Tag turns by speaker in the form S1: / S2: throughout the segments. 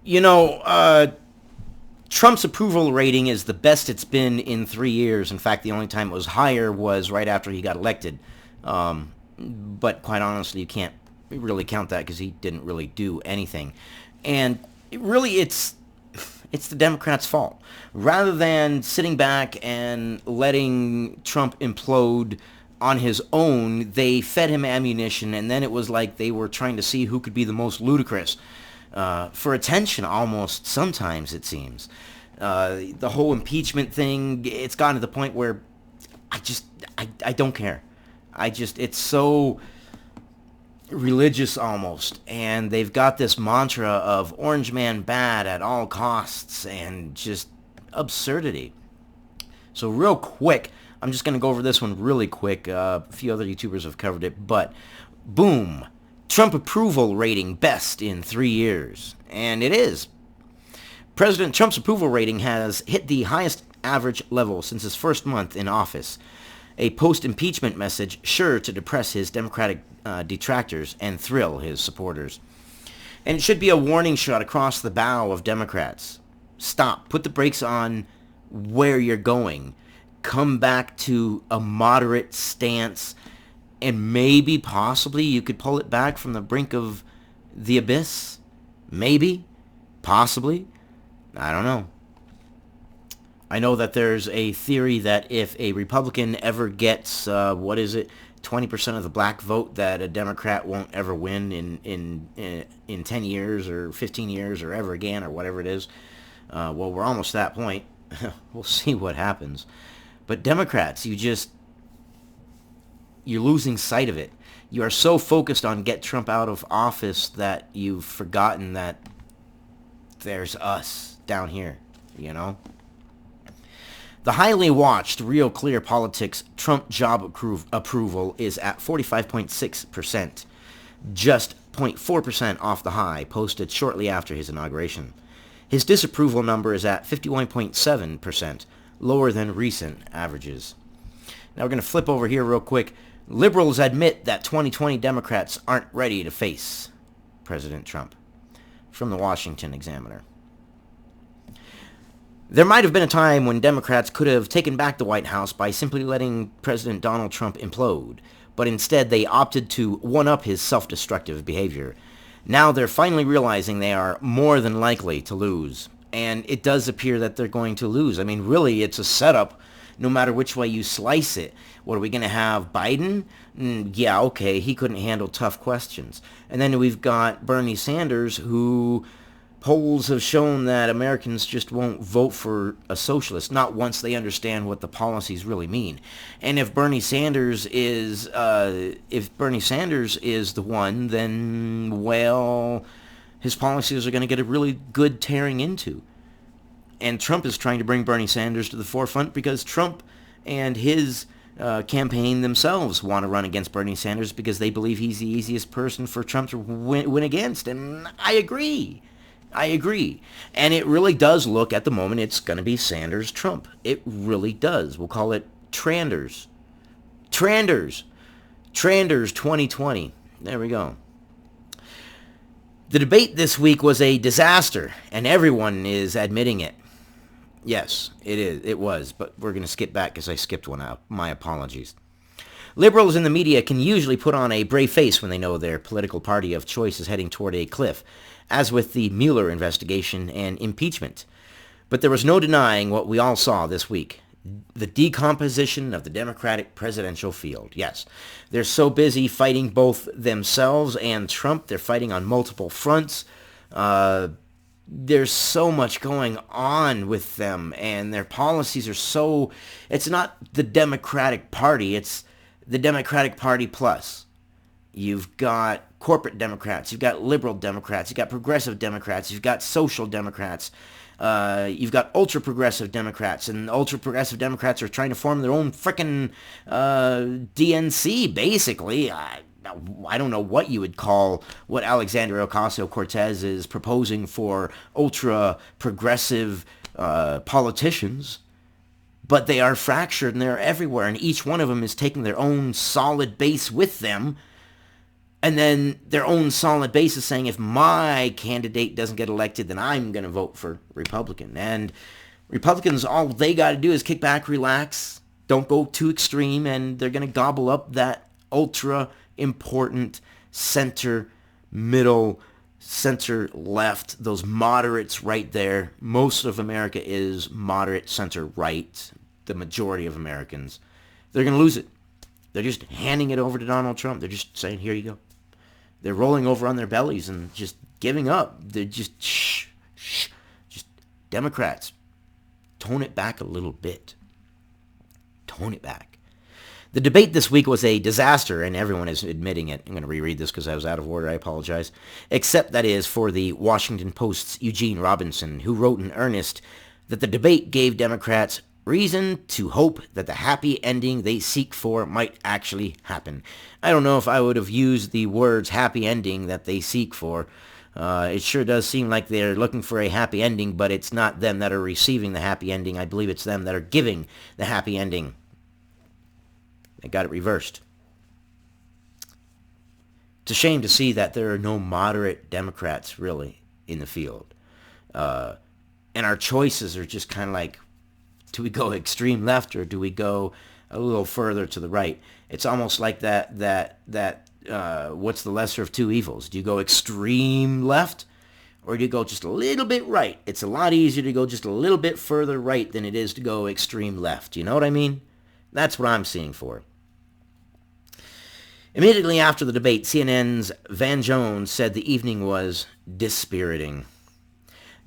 S1: You know, Trump's approval rating is the best it's been in 3 years. In fact, the only time it was higher was right after he got elected. But quite honestly, you can't really count that because he didn't really do anything. And it's the Democrats' fault. Rather than sitting back and letting Trump implode on his own, they fed him ammunition, and then it was like they were trying to see who could be the most ludicrous. For attention, almost, sometimes, it seems. The whole impeachment thing, it's gotten to the point where I don't care. It's so religious almost, and they've got this mantra of Orange Man bad at all costs and just absurdity. So real quick, I'm just going to go over this one really quick. A few other YouTubers have covered it, but boom, Trump approval rating best in 3 years. And it is. President Trump's approval rating has hit the highest average level since his first month in office, a post-impeachment message sure to depress his Democratic detractors and thrill his supporters. And it should be a warning shot across the bow of Democrats. Stop. Put the brakes on where you're going. Come back to a moderate stance, and maybe, possibly, you could pull it back from the brink of the abyss. Maybe. Possibly. I don't know. I know that there's a theory that if a Republican ever gets, 20% of the black vote, that a Democrat won't ever win in 10 years or 15 years or ever again or whatever it is. Well, we're almost to that point. We'll see what happens. But Democrats, you're losing sight of it. You are so focused on get Trump out of office that you've forgotten that there's us down here, you know? The highly watched Real Clear Politics Trump job approval is at 45.6%, just 0.4% off the high posted shortly after his inauguration. His disapproval number is at 51.7%, lower than recent averages. Now we're going to flip over here real quick. Liberals admit that 2020 Democrats aren't ready to face President Trump. From the Washington Examiner. There might have been a time when Democrats could have taken back the White House by simply letting President Donald Trump implode, but instead they opted to one-up his self-destructive behavior. Now they're finally realizing they are more than likely to lose, and it does appear that they're going to lose. I mean, really, it's a setup no matter which way you slice it. What, are we going to have Biden? Yeah, okay, he couldn't handle tough questions. And then we've got Bernie Sanders, who polls have shown that Americans just won't vote for a socialist, not once they understand what the policies really mean. And if Bernie Sanders is the one, then, well, his policies are going to get a really good tearing into. And Trump is trying to bring Bernie Sanders to the forefront because Trump and his campaign themselves want to run against Bernie Sanders because they believe he's the easiest person for Trump to win against. And I agree. And it really does look at the moment it's going to be Sanders-Trump. It really does. We'll call it Tranders. Tranders 2020. There we go. The debate this week was a disaster, and everyone is admitting it. Yes, it is. It was, but we're going to skip back because I skipped one out. My apologies. Liberals in the media can usually put on a brave face when they know their political party of choice is heading toward a cliff, as with the Mueller investigation and impeachment. But there was no denying what we all saw this week. The decomposition of the Democratic presidential field. Yes, they're so busy fighting both themselves and Trump. They're fighting on multiple fronts. There's so much going on with them, and their policies are so... It's not the Democratic Party, it's the Democratic Party plus. You've got corporate Democrats, you've got liberal Democrats, you've got progressive Democrats, you've got social Democrats, you've got ultra-progressive Democrats, and ultra-progressive Democrats are trying to form their own frickin' DNC, basically. I don't know what you would call what Alexandria Ocasio-Cortez is proposing for ultra-progressive politicians, but they are fractured and they're everywhere, and each one of them is taking their own solid base with them And then their own solid base is saying, if my candidate doesn't get elected, then I'm going to vote for Republican. And Republicans, all they got to do is kick back, relax, don't go too extreme, and they're going to gobble up that ultra important center, middle, center left, those moderates right there. Most of America is moderate center right, the majority of Americans. They're going to lose it. They're just handing it over to Donald Trump. They're just saying, here you go. They're rolling over on their bellies and just giving up. They're just, just Democrats. Tone it back a little bit. Tone it back. The debate this week was a disaster, and everyone is admitting it. I'm going to reread this because I was out of order. I apologize. Except, that is, for the Washington Post's Eugene Robinson, who wrote in earnest that the debate gave Democrats reason to hope that the happy ending they seek for might actually happen. I don't know if I would have used the words happy ending that they seek for. It sure does seem like they're looking for a happy ending, but it's not them that are receiving the happy ending. I believe it's them that are giving the happy ending. They got it reversed. It's a shame to see that there are no moderate Democrats really in the field. And our choices are just kind of like, do we go extreme left or do we go a little further to the right? It's almost like that what's the lesser of two evils? Do you go extreme left or do you go just a little bit right? It's a lot easier to go just a little bit further right than it is to go extreme left. You know what I mean? That's what I'm seeing for. Immediately after the debate, CNN's Van Jones said the evening was dispiriting.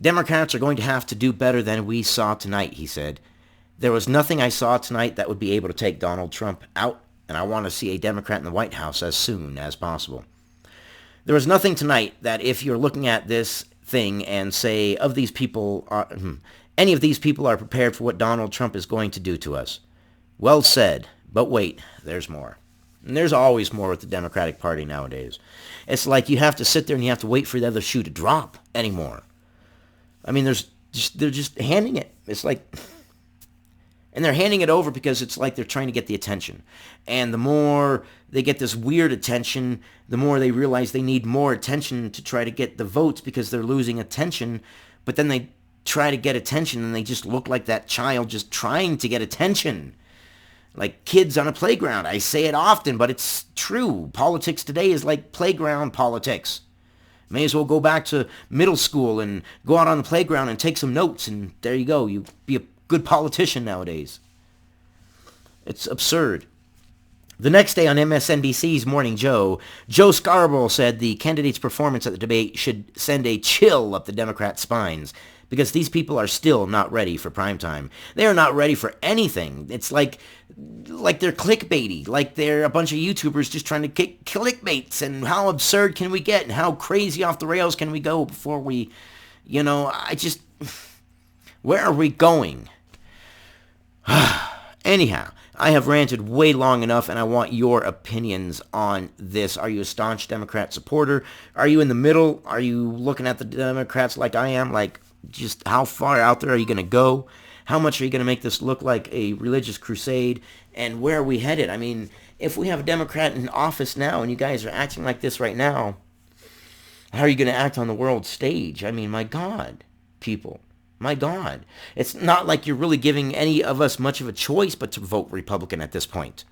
S1: Democrats are going to have to do better than we saw tonight, he said. There was nothing I saw tonight that would be able to take Donald Trump out, and I want to see a Democrat in the White House as soon as possible. There was nothing tonight that if you're looking at this thing and say, of these people, any of these people are prepared for what Donald Trump is going to do to us. Well said, but wait, there's more. And there's always more with the Democratic Party nowadays. It's like you have to sit there and you have to wait for the other shoe to drop anymore. I mean, they're just handing it. It's like... And they're handing it over because it's like they're trying to get the attention. And the more they get this weird attention, the more they realize they need more attention to try to get the votes because they're losing attention. But then they try to get attention and they just look like that child just trying to get attention. Like kids on a playground. I say it often, but it's true. Politics today is like playground politics. May as well go back to middle school and go out on the playground and take some notes. And there you go. You be a good politician nowadays. It's absurd. The next day on MSNBC's Morning Joe Scarborough said the candidate's performance at the debate should send a chill up the Democrats' spines because these people are still not ready for primetime. They are not ready for anything. It's like they're clickbaity, like they're a bunch of YouTubers just trying to kick clickbaits, and how absurd can we get and how crazy off the rails can we go before we, where are we going? Anyhow, I have ranted way long enough, and I want your opinions on this. Are you a staunch Democrat supporter? Are you in the middle? Are you looking at the Democrats like I am? Like, just how far out there are you going to go? How much are you going to make this look like a religious crusade? And where are we headed? I mean, if we have a Democrat in office now, and you guys are acting like this right now, how are you going to act on the world stage? I mean, my God, people. My God. It's not like you're really giving any of us much of a choice but to vote Republican at this point.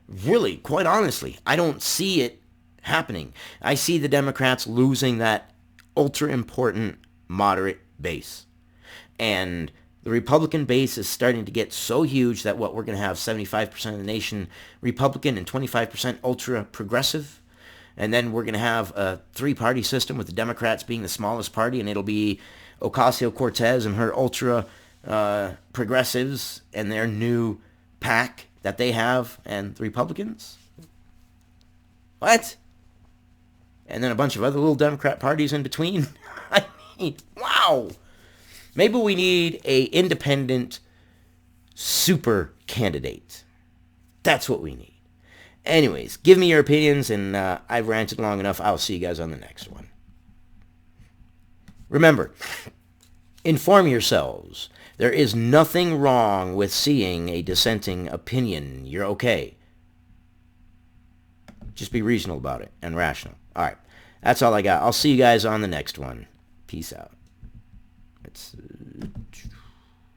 S1: Really, quite honestly, I don't see it happening. I see the Democrats losing that ultra-important moderate base. And the Republican base is starting to get so huge that we're going to have 75% of the nation Republican and 25% ultra-progressive. And then we're going to have a three-party system with the Democrats being the smallest party, and it'll be Ocasio-Cortez and her ultra progressives and their new pack that they have, and the Republicans. What? And then a bunch of other little Democrat parties in between. I mean, wow. Maybe we need a independent super candidate. That's what we need. Anyways, give me your opinions, and I've ranted long enough. I'll see you guys on the next one. Remember, inform yourselves. There is nothing wrong with seeing a dissenting opinion. You're okay. Just be reasonable about it and rational. All right. That's all I got. I'll see you guys on the next one. Peace out. It's